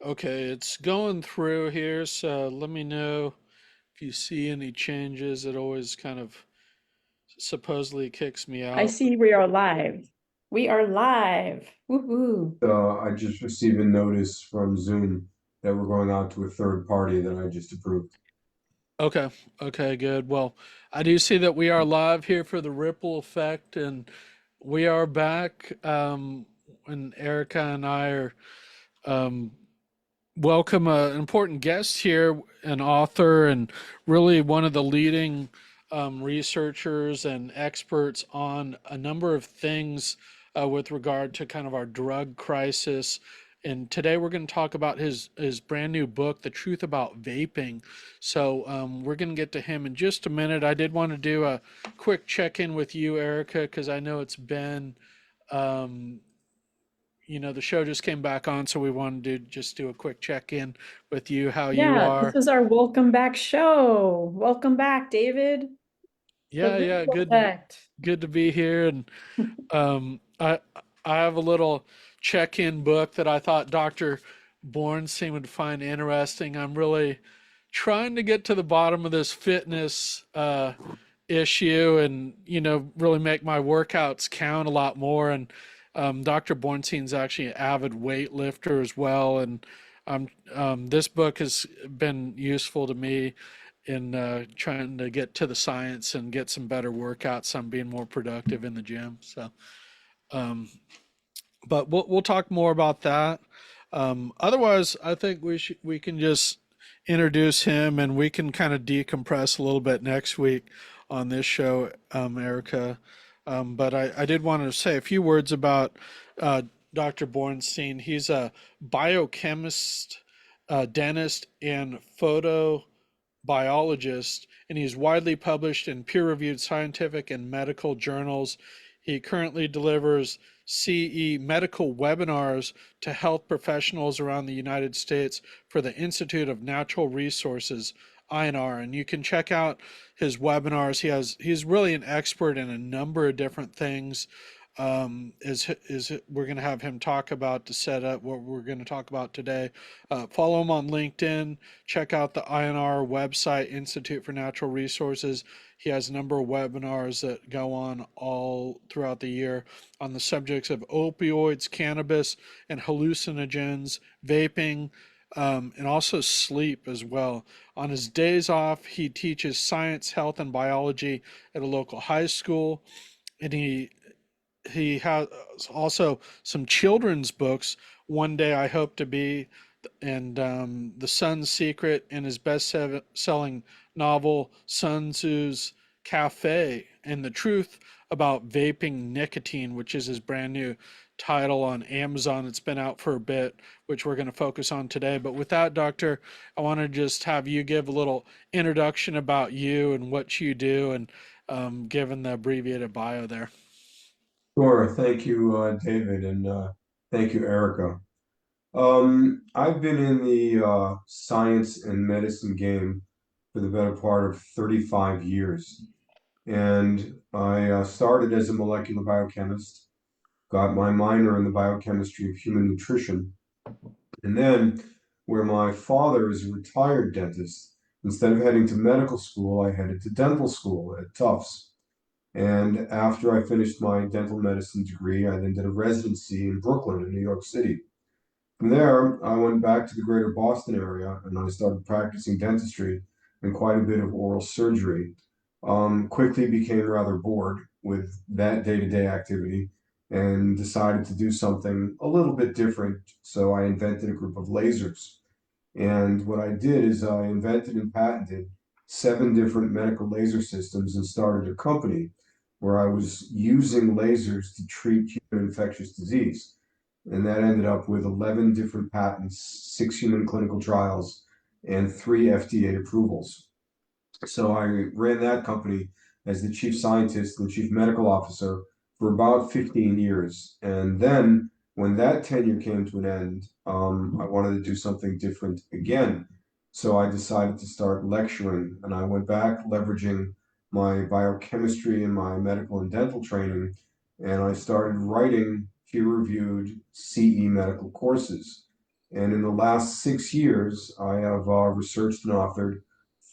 Okay, it's going through here, so let me know if you see any changes. It always kind of supposedly kicks me I out. see we are live. We are live. Woohoo. I just received a notice from Zoom that we're going out to a third party that I just approved. Okay, okay, good. Well, I do see that we are live here for the ripple effect, and we are back. And Erica and I are um, welcome an important guest here, an author, and really one of the leading researchers and experts on a number of things with regard to kind of our drug crisis. And today we're going to talk about his brand new book, The Truth About Vaping. So we're going to get to him in just a minute. I did want to do a quick check in with you, Erica, because I know it's been um, the show just came back on, so we wanted to just do a quick check in with you, how you Yeah, this are. is our welcome back show. Welcome back, David. The Yeah, yeah, ripple effect. good to be here. And um, I I have a little check-in book that I thought Dr. Bornstein would find interesting. I'm really trying to get to the bottom of this fitness issue, and really make my workouts count a lot more. And Dr. Bornstein's actually an avid weightlifter as well, and this book has been useful to me in trying to get to the science and get some better workouts. I'm being more productive in the gym. So, um, but we'll talk more about that. Otherwise, I think we can just introduce him, and we can kind of decompress a little bit next week on this show, Erica. But I did want to say a few words about uh, Dr. Bornstein. He's a biochemist, dentist, and photobiologist, and he's widely published in peer-reviewed scientific and medical journals. He currently delivers CE medical webinars to health professionals around the United States for the Institute of Natural Resources, INR. And you can check out his webinars. He's really an expert in a number of different things. Is we're going to have him talk about to set up what we're going to talk about today. Follow him on LinkedIn. Check out the INR website, Institute for Natural Resources. He has a number of webinars that go on all throughout the year on the subjects of opioids, cannabis, and hallucinogens, vaping, and also sleep as well. On his days off, he teaches science, health, and biology at a local high school, and he has also some children's books. One Day I Hope to Be, and The Sun's Secret, and his best-selling novel Sun Tzu's Cafe, and The Truth About Vaping Nicotine, which is his brand new title on Amazon. It's been out for a bit, which we're going to focus on today. But with that, Doctor, I want to just have you give a little introduction about you and what you do, and given the abbreviated bio there. Sure. Thank you, David, and thank you, Erica. I've been in the science and medicine game for the better part of 35 years. And I started as a molecular biochemist, got my minor in the biochemistry of human nutrition. And then, where my father is a retired dentist, instead of heading to medical school, I headed to dental school at Tufts. And after I finished my dental medicine degree, I then did a residency in Brooklyn, in New York City. From there, I went back to the greater Boston area and I started practicing dentistry and quite a bit of oral surgery. Quickly became rather bored with that day-to-day activity and decided to do something a little bit different. So I invented a group of lasers. And what I did is I invented and patented 7 different medical laser systems and started a company where I was using lasers to treat human infectious disease. And that ended up with 11 different patents, 6 human clinical trials, and 3 FDA approvals. So I ran that company as the chief scientist and chief medical officer for about 15 years. And then when that tenure came to an end, I wanted to do something different again. So I decided to start lecturing, and I went back leveraging my biochemistry and my medical and dental training, and I started writing peer-reviewed CE medical courses. And in the last 6 years, I have researched and authored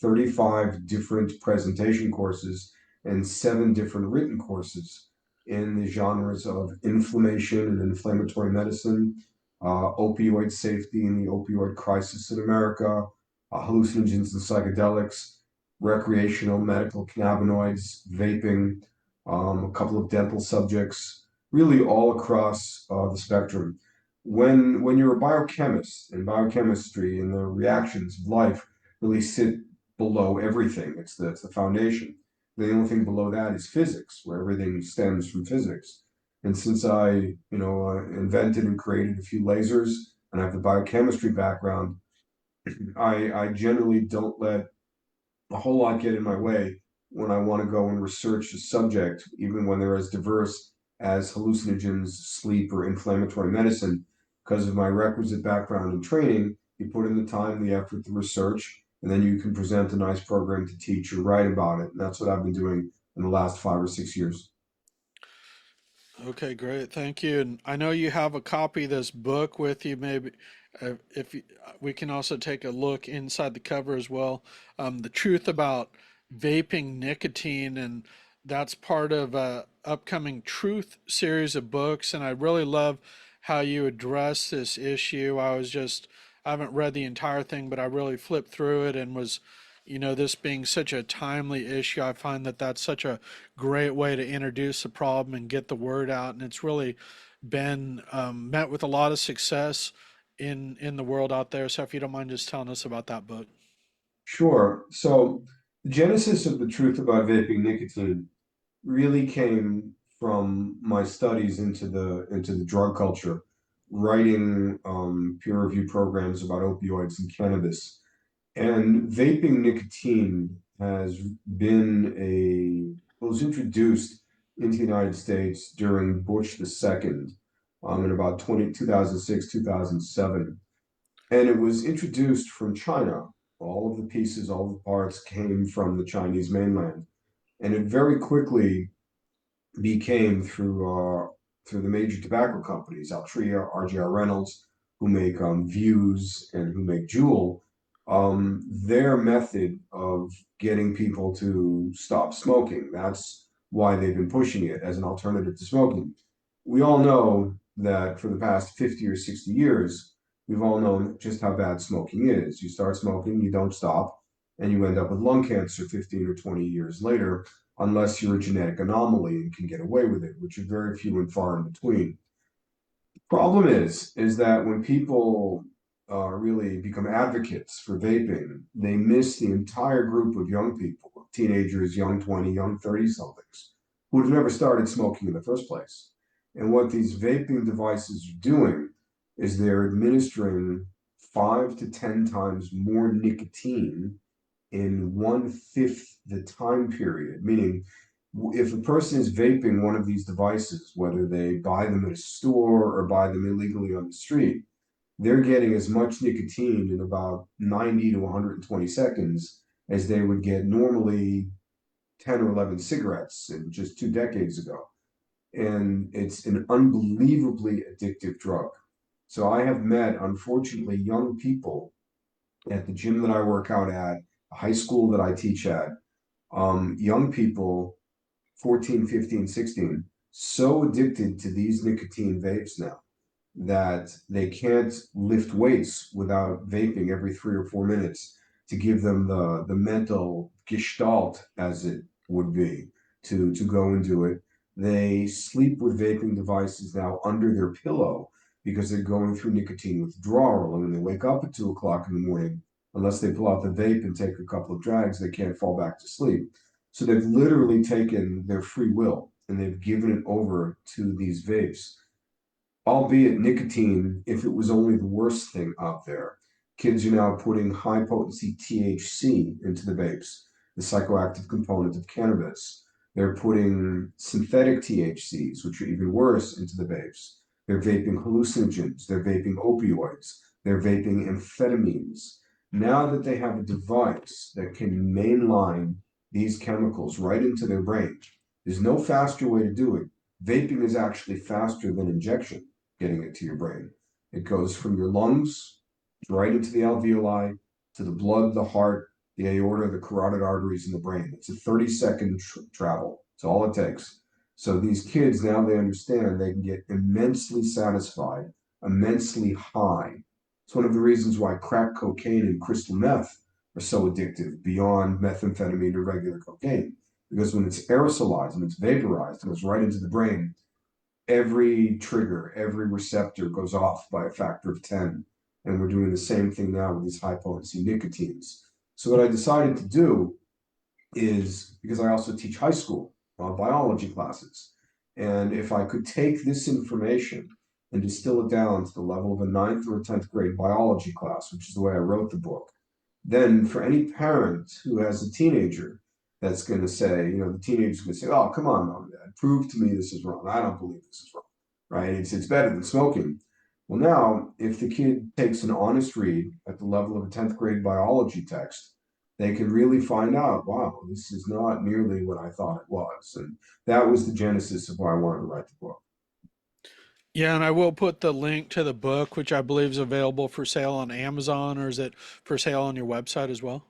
35 different presentation courses and 7 different written courses in the genres of inflammation and inflammatory medicine, opioid safety and the opioid crisis in America, hallucinogens and psychedelics, recreational medical cannabinoids, vaping, a couple of dental subjects, really all across the spectrum. When you're a biochemist, and biochemistry and the reactions of life really sit below everything. It's the foundation. The only thing below that is physics, where everything stems from physics. And since I, invented and created a few lasers, and I have the biochemistry background, I generally don't let a whole lot get in my way when I want to go and research a subject, even when they're as diverse as hallucinogens, sleep, or inflammatory medicine. Because of my requisite background and training, you put in the time, the effort, the research, and then you can present a nice program to teach or write about it. And that's what I've been doing in the last 5 or 6 years. Okay, great. Thank you. And I know you have a copy of this book with you. Maybe if you, we can also take a look inside the cover as well. The truth about vaping nicotine, and that's part of a upcoming Truth series of books. And I really love how you address this issue. I haven't read the entire thing, but I really flipped through it and was, this being such a timely issue, I find that that's such a great way to introduce the problem and get the word out. And it's really been met with a lot of success in the world out there. So if you don't mind just telling us about that book. Sure. So the genesis of the truth about vaping nicotine really came from my studies into the drug culture, writing peer review programs about opioids and cannabis. And vaping nicotine has been was introduced into the United States during Bush the second, in about 2006, 2007. And it was introduced from China. All of the pieces, all of the parts came from the Chinese mainland. And it very quickly became through the major tobacco companies, Altria, RGR Reynolds, who make Views and who make Juul, their method of getting people to stop smoking. That's why they've been pushing it as an alternative to smoking. We all know that for the past 50 or 60 years, we've all known just how bad smoking is. You start smoking, you don't stop, and you end up with lung cancer 15 or 20 years later, unless you're a genetic anomaly and can get away with it, which are very few and far in between. Problem is that when people really become advocates for vaping, they miss the entire group of young people, teenagers, young 20, young 30 somethings, who have never started smoking in the first place. And what these vaping devices are doing is they're administering 5 to 10 times more nicotine in 1/5 the time period, meaning if a person is vaping one of these devices, whether they buy them at a store or buy them illegally on the street, they're getting as much nicotine in about 90 to 120 seconds as they would get normally 10 or 11 cigarettes in just 2 decades ago. And it's an unbelievably addictive drug. So I have met, unfortunately, young people at the gym that I work out at, a high school that I teach at, young people 14, 15, 16, so addicted to these nicotine vapes now that they can't lift weights without vaping every 3 or 4 minutes to give them the mental gestalt, as it would be, to go and do it. They sleep with vaping devices now under their pillow because they're going through nicotine withdrawal. And when they wake up at 2 o'clock in the morning, unless they pull out the vape and take a couple of drags, they can't fall back to sleep. So they've literally taken their free will and they've given it over to these vapes, albeit nicotine, if it was only the worst thing out there. Kids are now putting high potency THC into the vapes, the psychoactive component of cannabis. They're putting synthetic THCs, which are even worse, into the vapes. They're vaping hallucinogens, they're vaping opioids, they're vaping amphetamines. Now that they have a device that can mainline these chemicals right into their brain, there's no faster way to do it. Vaping is actually faster than injection getting it to your brain. It goes from your lungs right into the alveoli to the blood, the heart, the aorta, the carotid arteries, and the brain. It's a 30-second travel. It's all it takes. So these kids, now they understand they can get immensely satisfied, immensely high. It's one of the reasons why crack cocaine and crystal meth are so addictive beyond methamphetamine or regular cocaine. Because when it's aerosolized and it's vaporized, it goes right into the brain. Every trigger, every receptor goes off by a factor of 10. And we're doing the same thing now with these high potency nicotines. So what I decided to do is, because I also teach high school biology classes, and if I could take this information and distill it down to the level of a ninth or a 10th grade biology class, which is the way I wrote the book, then for any parent who has a teenager that's going to say, the teenager's going to say, oh, come on, mom and dad, prove to me this is wrong. I don't believe this is wrong, right? It's better than smoking. Well, now, if the kid takes an honest read at the level of a 10th grade biology text, they can really find out, wow, this is not nearly what I thought it was. And that was the genesis of why I wanted to write the book. Yeah, and I will put the link to the book, which I believe is available for sale on Amazon, or is it for sale on your website as well?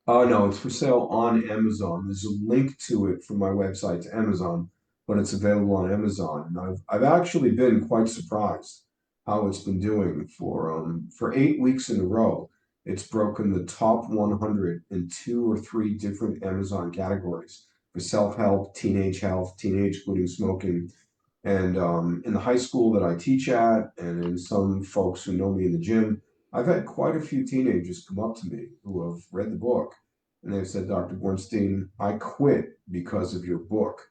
Oh, no, it's for sale on Amazon. There's a link to it from my website to Amazon, but it's available on Amazon. And I've actually been quite surprised how it's been doing for 8 weeks in a row. It's broken the top 100 in two or three different Amazon categories for self-help, teenage health, teenage quitting smoking, and in the high school that I teach at, and in some folks who know me in the gym, I've had quite a few teenagers come up to me who have read the book and they've said, Dr. Bornstein, I quit because of your book.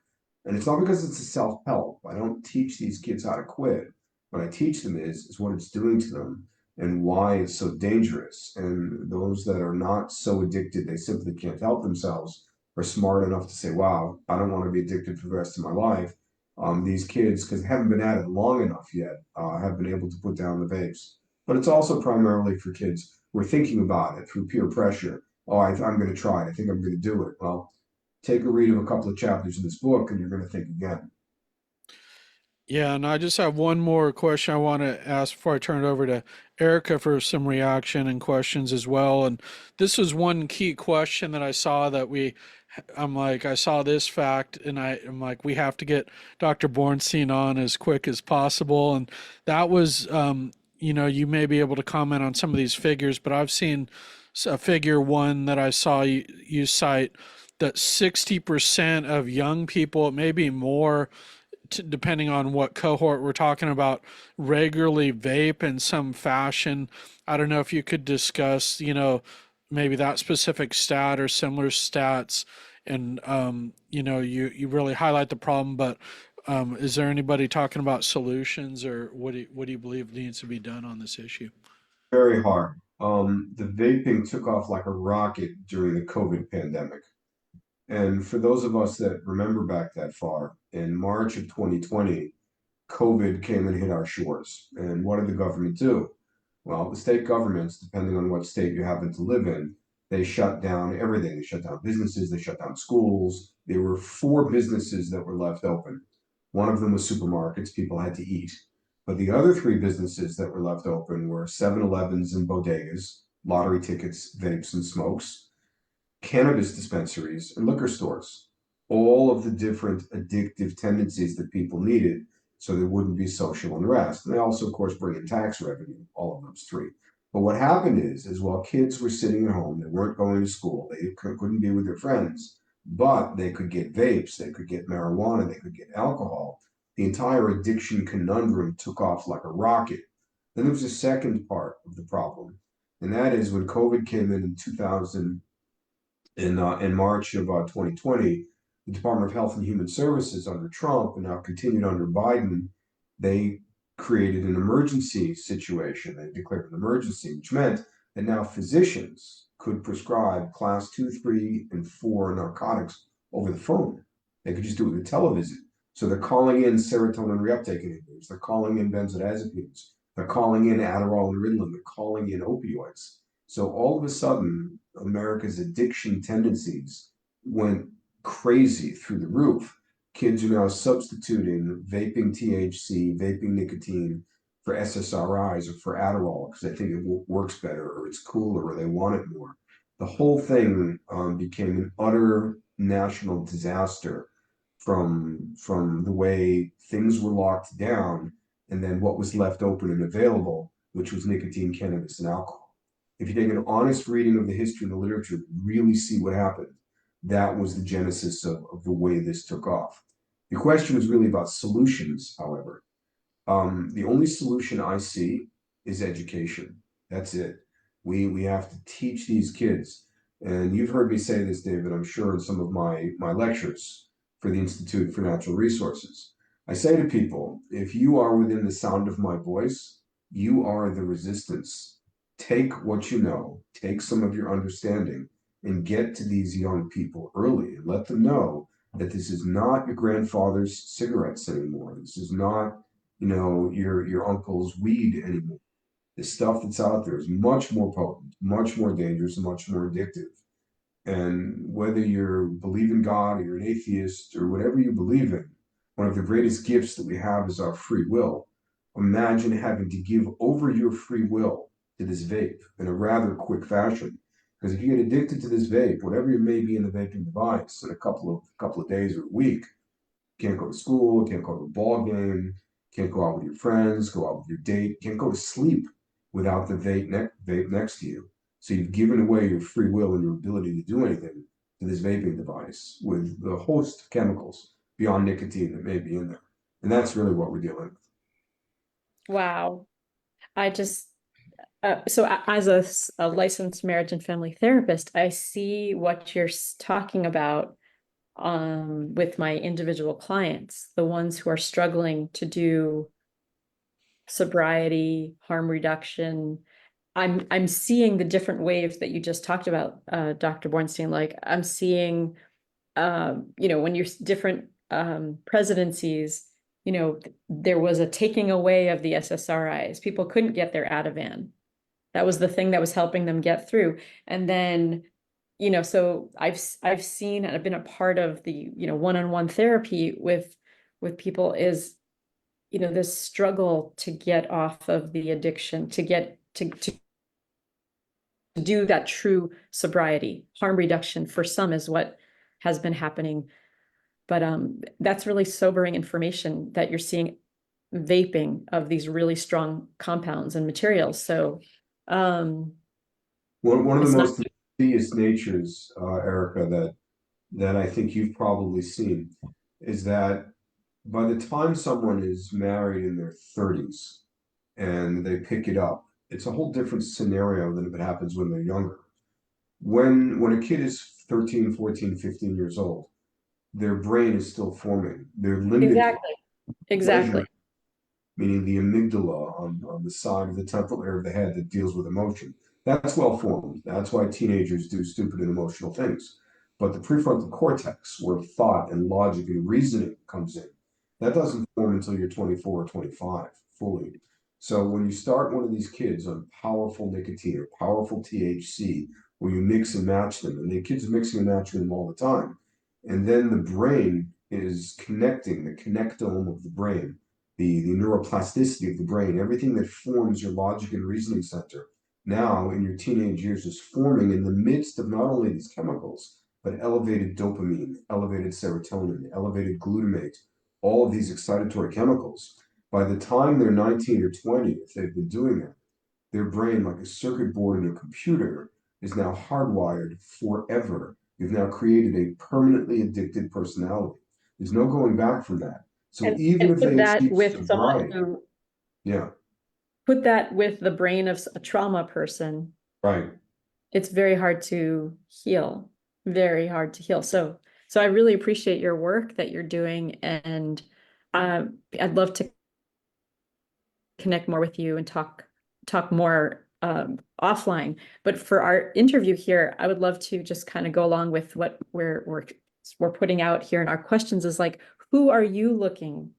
And it's not because it's a self help. I don't teach these kids how to quit. What I teach them is what it's doing to them and why it's so dangerous. And those that are not so addicted, they simply can't help themselves, are smart enough to say, wow, I don't want to be addicted for the rest of my life. These kids, because they haven't been at it long enough yet, have been able to put down the vapes. But it's also primarily for kids who are thinking about it through peer pressure. Oh, I'm going to try it. I think I'm going to do it. Well, take a read of a couple of chapters in this book and you're going to think again. Yeah, and I just have one more question I want to ask before I turn it over to Erica for some reaction and questions as well. And this was one key question that I saw that I'm like, I saw this fact and I'm like, we have to get Dr. Bornstein on as quick as possible. And that was, you may be able to comment on some of these figures, but I've seen a figure one that I saw you cite that 60% of young people, it may be more, depending on what cohort we're talking about, regularly vape in some fashion. I don't know if you could discuss, maybe that specific stat or similar stats, and you really highlight the problem. But is there anybody talking about solutions, or what do you believe needs to be done on this issue? Very hard. The vaping took off like a rocket during the COVID pandemic. And for those of us that remember back that far, in March of 2020, COVID came and hit our shores. And what did the government do? Well, the state governments, depending on what state you happen to live in, they shut down everything. They shut down businesses, they shut down schools. There were four businesses that were left open. One of them was supermarkets, people had to eat. But the other three businesses that were left open were 7-Elevens and bodegas, lottery tickets, vapes, and smokes, cannabis dispensaries, and liquor stores. All of the different addictive tendencies that people needed so there wouldn't be social unrest. And they also, of course, bring in tax revenue, all of those three. But what happened is while kids were sitting at home, they weren't going to school, they couldn't be with their friends, but they could get vapes, they could get marijuana, they could get alcohol. The entire addiction conundrum took off like a rocket. Then there was a second part of the problem, and that is when COVID came in 2000, in March of 2020, the Department of Health and Human Services under Trump and now continued under Biden, they created an emergency situation. They declared an emergency, which meant that now physicians could prescribe class 2, 3, and 4 narcotics over the phone. They could just do it with television. So they're calling in serotonin reuptake inhibitors. They're calling in benzodiazepines. They're calling in Adderall and Ritalin. They're calling in opioids. So all of a sudden, America's addiction tendencies went crazy through the roof. Kids are now substituting vaping THC, vaping nicotine for SSRIs or for Adderall because they think it works better or it's cooler or they want it more. The whole thing became an utter national disaster from the way things were locked down and then what was left open and available, which was nicotine, cannabis, and alcohol. If you take an honest reading of the history and the literature, really see what happened, that was the genesis of the way this took off. The question was really about solutions, however. The only solution I see is education. That's it. We have to teach these kids. And you've heard me say this, David, I'm sure in some of my lectures for the Institute for Natural Resources. I say to people, if you are within the sound of my voice, you are the resistance. Take what you know, take some of your understanding, and get to these young people early and let them know that this is not your grandfather's cigarettes anymore. This is not, your uncle's weed anymore. The stuff that's out there is much more potent, much more dangerous, and much more addictive. And whether you believe in God or you're an atheist or whatever you believe in, one of the greatest gifts that we have is our free will. Imagine having to give over your free will to this vape in a rather quick fashion. Because if you get addicted to this vape, whatever it may be in the vaping device, in a couple of days or a week, you can't go to school, can't go to a ball game, can't go out with your friends, go out with your date, can't go to sleep without the vape next to you. So you've given away your free will and your ability to do anything to this vaping device with the host of chemicals beyond nicotine that may be in there. And that's really what we're dealing with. Wow. I just, as a licensed marriage and family therapist, I see what you're talking about with my individual clients, the ones who are struggling to do sobriety, harm reduction. I'm seeing the different waves that you just talked about, Dr. Bornstein. Like I'm seeing, when you're different presidencies, there was a taking away of the SSRIs. People couldn't get their Ativan. That was the thing that was helping them get through. And then, so I've seen and I've been a part of the, one-on-one therapy with people is, this struggle to get off of the addiction, to get to do that true sobriety. Harm reduction for some is what has been happening. But that's really sobering information that you're seeing vaping of these really strong compounds and materials. So one of the it's not most insidious natures, Erica, that I think you've probably seen is that by the time someone is married in their 30s and they pick it up, it's a whole different scenario than if it happens when they're younger. When a kid is 13, 14, 15 years old, their brain is still forming. They're limited to exactly. pleasure, meaning the amygdala on the side of the temporal area of the head that deals with emotion. That's well formed. That's why teenagers do stupid and emotional things. But the prefrontal cortex, where thought and logic and reasoning comes in, that doesn't form until you're 24 or 25 fully. So when you start one of these kids on powerful nicotine or powerful THC, where you mix and match them, and the kids are mixing and matching them all the time, and then the brain is connecting the connectome of the brain, the neuroplasticity of the brain, everything that forms your logic and reasoning center, now in your teenage years is forming in the midst of not only these chemicals, but elevated dopamine, elevated serotonin, elevated glutamate, all of these excitatory chemicals. By the time they're 19 or 20, if they've been doing that, their brain, like a circuit board in a computer, is now hardwired forever. You've now created a permanently addicted personality. There's no going back from that. So even And if put they that achieve with someone sobriety, who yeah, put that with the brain of a trauma person, right. it's very hard to heal, very hard to heal. So I really appreciate your work that you're doing, and I'd love to connect more with you and talk more offline. But for our interview here, I would love to just kind of go along with what we're putting out here in our questions is like, who are you looking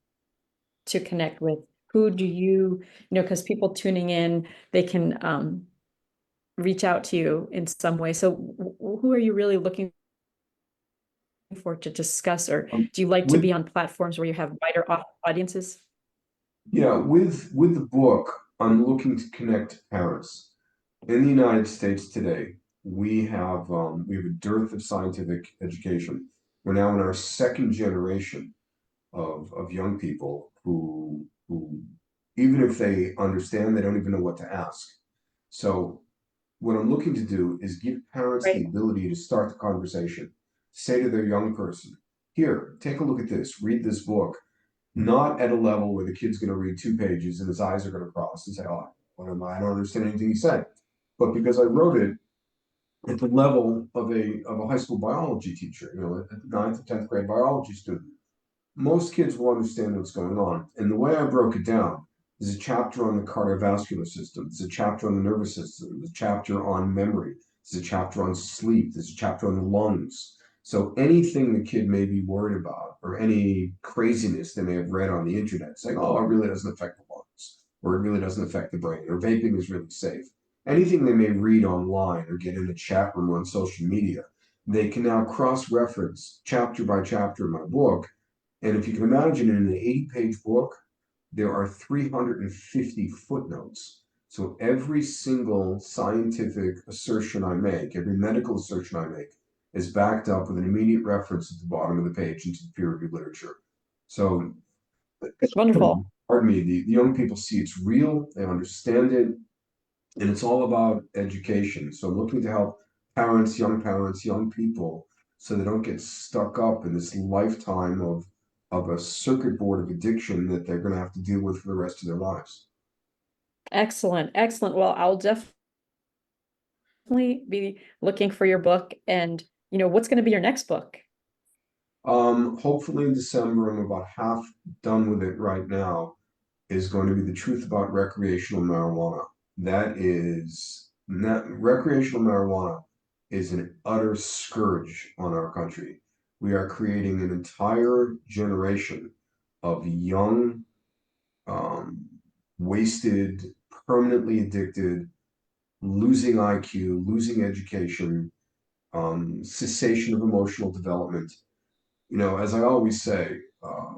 to connect with? Who do because people tuning in, they can reach out to you in some way. So who are you really looking for to discuss, or do you like to With be on platforms where you have wider audiences? Yeah, with the book, I'm looking to connect parents. In the United States today, we have a dearth of scientific education. We're now in our second generation of young people who even if they understand, they don't even know what to ask. So what I'm looking to do is give parents the Right. ability to start the conversation. Say to their young person, here, take a look at this, read this book, not at a level where the kid's going to read 2 pages and his eyes are going to cross and say, oh, what am I? I don't understand anything he said. But because I wrote it at the level of a high school biology teacher, a ninth or 10th grade biology student, most kids will understand what's going on. And the way I broke it down is a chapter on the cardiovascular system, there's a chapter on the nervous system, there's a chapter on memory, there's a chapter on sleep, there's a chapter on the lungs. So anything the kid may be worried about, or any craziness they may have read on the internet, saying, oh, it really doesn't affect the lungs, or it really doesn't affect the brain, or vaping is really safe. Anything they may read online or get in a chat room or on social media, they can now cross-reference chapter by chapter in my book. And if you can imagine, in an 80-page book, there are 350 footnotes. So every single scientific assertion I make, every medical assertion I make, is backed up with an immediate reference at the bottom of the page into the peer-reviewed literature. So, Wonderful. pardon me, the young people see it's real, they understand it, and it's all about education. So I'm looking to help parents, young people, so they don't get stuck up in this lifetime of a circuit board of addiction that they're going to have to deal with for the rest of their lives. Excellent. Excellent. Well, I'll definitely be looking for your book. And, what's going to be your next book? Hopefully in December, I'm about half done with it right now, is going to be the truth about recreational marijuana. Recreational marijuana is an utter scourge on our country. We are creating an entire generation of young, um, wasted, permanently addicted, losing IQ, losing education, cessation of emotional development. As I always say,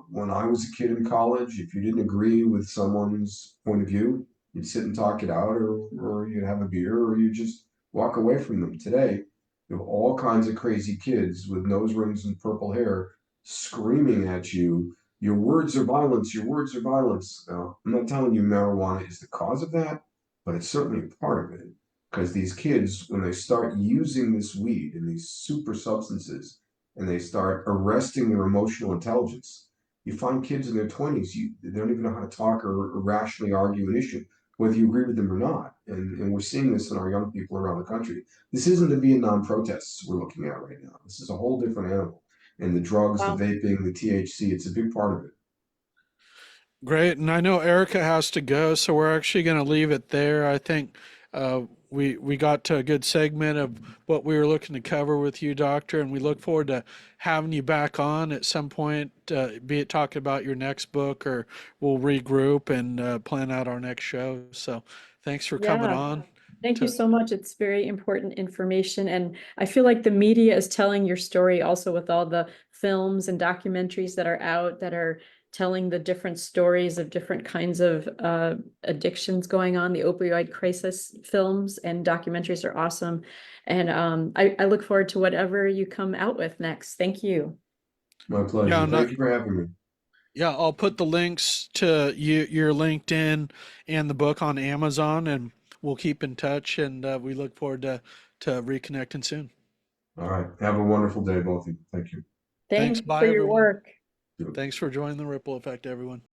when I was a kid in college, if you didn't agree with someone's point of view, you'd sit and talk it out, or you'd have a beer, or you just walk away from them. Today, you have all kinds of crazy kids with nose rings and purple hair screaming at you, your words are violence, your words are violence. Now, I'm not telling you marijuana is the cause of that, but it's certainly a part of it. Because these kids, when they start using this weed and these super substances, and they start arresting their emotional intelligence. You find kids in their 20s, they don't even know how to talk or rationally argue an issue, whether you agree with them or not. And we're seeing this in our young people around the country. This isn't the Vietnam protests we're looking at right now. This is a whole different animal. And the drugs, the Wow. vaping, the THC, it's a big part of it. Great. And I know Erica has to go, so we're actually going to leave it there. I think we got to a good segment of what we were looking to cover with you, Doctor, and we look forward to having you back on at some point, be it talking about your next book, or we'll regroup and plan out our next show. So thanks for coming Yeah. on. Thank you To so much. It's very important information. And I feel like the media is telling your story also with all the films and documentaries that are out that are telling the different stories of different kinds of addictions going on. The opioid crisis films and documentaries are awesome. And I look forward to whatever you come out with next. Thank you. My yeah, pleasure. and I, Thank you for having me. yeah, I'll put the links to your LinkedIn and the book on Amazon, and we'll keep in touch. And we look forward to reconnecting soon. All right. Have a wonderful day, both of you. Thank Thanks. Thanks for Bye, your everyone. work. you. Thanks for joining the Ripple Effect, everyone.